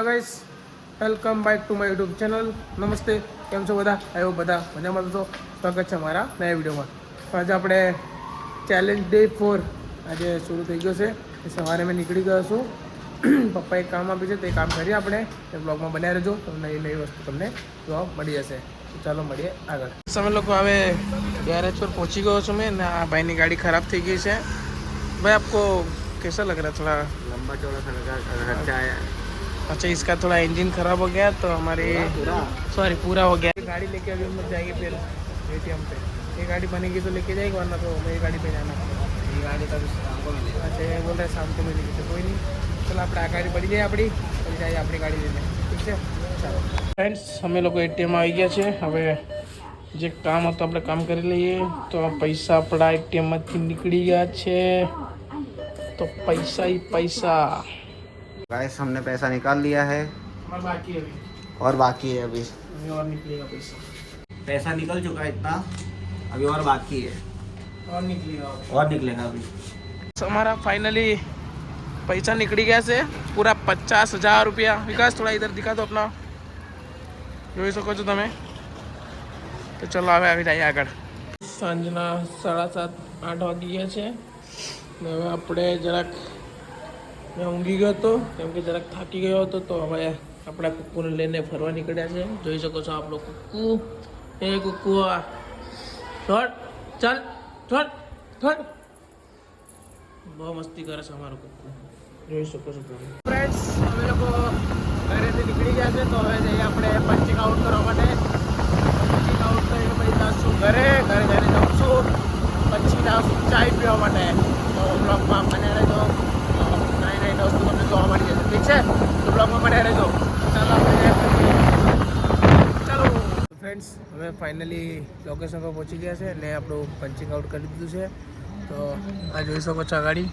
Guys welcome back to my YouTube channel. નમસ્તે, કેમ છો બધા? આવ્યો બધા મજામાં તો સ્વાગત છે મારા નયા વિડીયોમાં. તો આજે આપણે ચેલેન્જ ડે 4 આજે શરૂ થઈ ગયો છે. સવારે મેં નીકળી ગયો છું. પપ્પાએ કામ આપ્યું છે તે કામ કરીએ આપણે. એ બ્લોગમાં બન્યા રહેજો, તો નવી નવી વસ્તુ તમને જોવા મળી જશે. તો ચાલો મળીએ આગળ. અમે લોકો હવે ગેરેજ પર પહોંચી ગયો છું મેં ને આ ભાઈની ગાડી ખરાબ થઈ ગઈ છે. भाई आपको कैसा लग रहा है? थोड़ा लंबा चौड़ा सा खर्चा है। अच्छा, इसका थोड़ा इंजन खराब हो गया तो हमारे सॉरी पूरा हो गया. गाड़ी लेके अभी हम लोग जाएंगे फिर एटीएम पे. ये गाड़ी बनेगी तो लेके जाएगी, वरना तो मेरी गाड़ी पे जाना. ये गाड़ी का शाम को मिलेगा. अच्छा, ये बोल रहे शाम को मिलेगी तो कोई नहीं. चलो આપણે આ ગાડી પડી જાય આપણી, પછી જાય આપણી ગાડી લઈને. ઠીક છે, ચાલો ફ્રેન્ડ્સ. અમે લોકો એટીએમ આવી ગયા છે. હવે જે કામ હતું આપણે કામ કરી લઈએ. તો પૈસા આપણા એટીએમમાંથી નીકળી ગયા છે. तो पैसा ही पैसा. गाइस हमने पैसा निकाल लिया है और बाकी है और बाकी है अभी और निकलेगा पैसा. पैसा निकल चुका है इतना, अभी और बाकी है और निकलेगा और निकलेगा अभी. हमारा फाइनली पैसा निकली गया से पूरा 50,000 रुपया. विकास थोड़ा इधर दिखा दो अपना, જોઈ શકો છો તમે. તો ચલો હવે આવી જાય આગળ. સાંજના 7:30-8 વાગી ગયા છે. ને હવે આપણે જરાક મેં ઊંઘી ગયો હતો કેમ કે જરાક થાકી ગયો હતો. તો હવે આપણા કુક્કુને લઈને ફરવા નીકળ્યા છે. જોઈ શકો છો આપ લોકો. કુક્કુ, એ કુક્કુ છોડ, ચાલ છોડ છોડ. બહુ મસ્તી કરે છે અમારું કુક્કુ, જોઈ શકો છો તમે. ફ્રેન્ડ્સ, અમે લોકો ઘરેથી નીકળી ગયા છે. તો હવે જઈએ આપણે પંચિંગ આઉટ કરવા માટે. પંચિંગ આઉટ કરીને પછી જાશું ઘરે જઈને જાઉં છું. પછી જાઉં ચાય પીવા માટે. તો બ્લોગમાં બને રહેજો. નવી નવી વસ્તુ તમને જોવા મળી જશે. ઠીક છે, તો બ્લોગમાં બને રહેજો. ચાલો આપણે ચાલો ફ્રેન્ડ્સ, હવે ફાઇનલી લોકેશન પર પહોંચી ગયા છે અને આપણું પંચિંગ આઉટ કરી દીધું છે. તો આ જોઈ શકો છો આ ગાડી.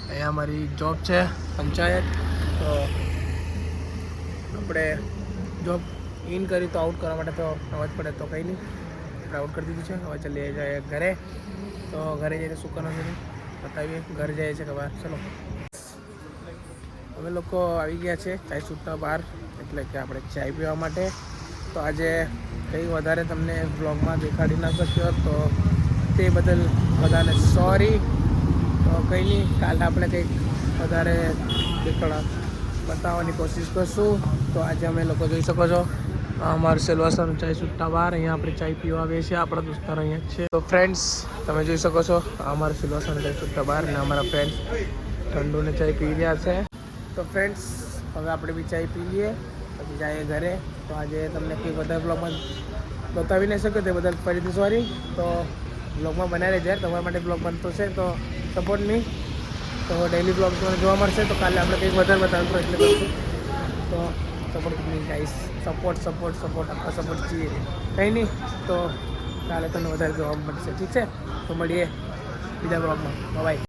અહીંયા અમારી જોબ છે પંચાયત. તો આપણે જોબ ઇન કરી તો આઉટ કરવા માટે તો અવાજ પડે તો કંઈ નહીં, આપણે આઉટ કરી દીધું છે. હવે ચાલીએ જાય ઘરે. તો ઘરે જઈને શું કરવાનું છે બતાવીએ. ઘરે જાય છે કે બહાર. ચલો, અમે લોકો આવી ગયા છે ચાય છૂટતા બહાર, એટલે કે આપણે ચાય પીવા માટે. તો આજે કંઈ વધારે તમને બ્લોગમાં દેખાડી ના શક્યો તો તે બદલ બધાને સોરી. તો કંઈ નહીં, કાલે આપણે કંઈક વધારે બતાવવાની કોશિશ કરશું. તો આજે અમે લોકો જોઈ શકો છો અમારું સેલવાસન ચાય છૂટતા બહાર. અહીંયા આપણે ચાય પીવા આવીએ છીએ. આપણા દોસ્તારો અહીંયા છે. તો ફ્રેન્ડ્સ, તમે જોઈ શકો છો અમારું સેલવાસન ચાય છૂટતા બહાર અને અમારા ફ્રેન્ડ્સ ઠંડુને ચાય પી રહ્યા છે. તો ફ્રેન્ડ્સ, હવે આપણે બી ચાય પી લઈએ પછી જઈએ ઘરે. તો આજે તમને કંઈ વધારે બ્લોગમાં બતાવી નહીં શક્યો તે બદલ ફરીથી સોરી. તો બ્લોગમાં બનાવી રહેજો યાર, તમારા માટે બ્લોગ બનતો છે તો સપોર્ટ મી. તો ડેલી બ્લોગ તમને જોવા મળશે. તો કાલે આપણે કંઈક વધારે બતાવશું એટલે કરશું. તો સપોર્ટ પ્લીઝ ગાઈસ, સપોર્ટ આપણા સપોર્ટ છીએ. કંઈ નહીં, તો કાલે તમને વધારે જોવા મળશે. ઠીક છે, તો મળીએ બીજા બ્લોગમાં. બાય.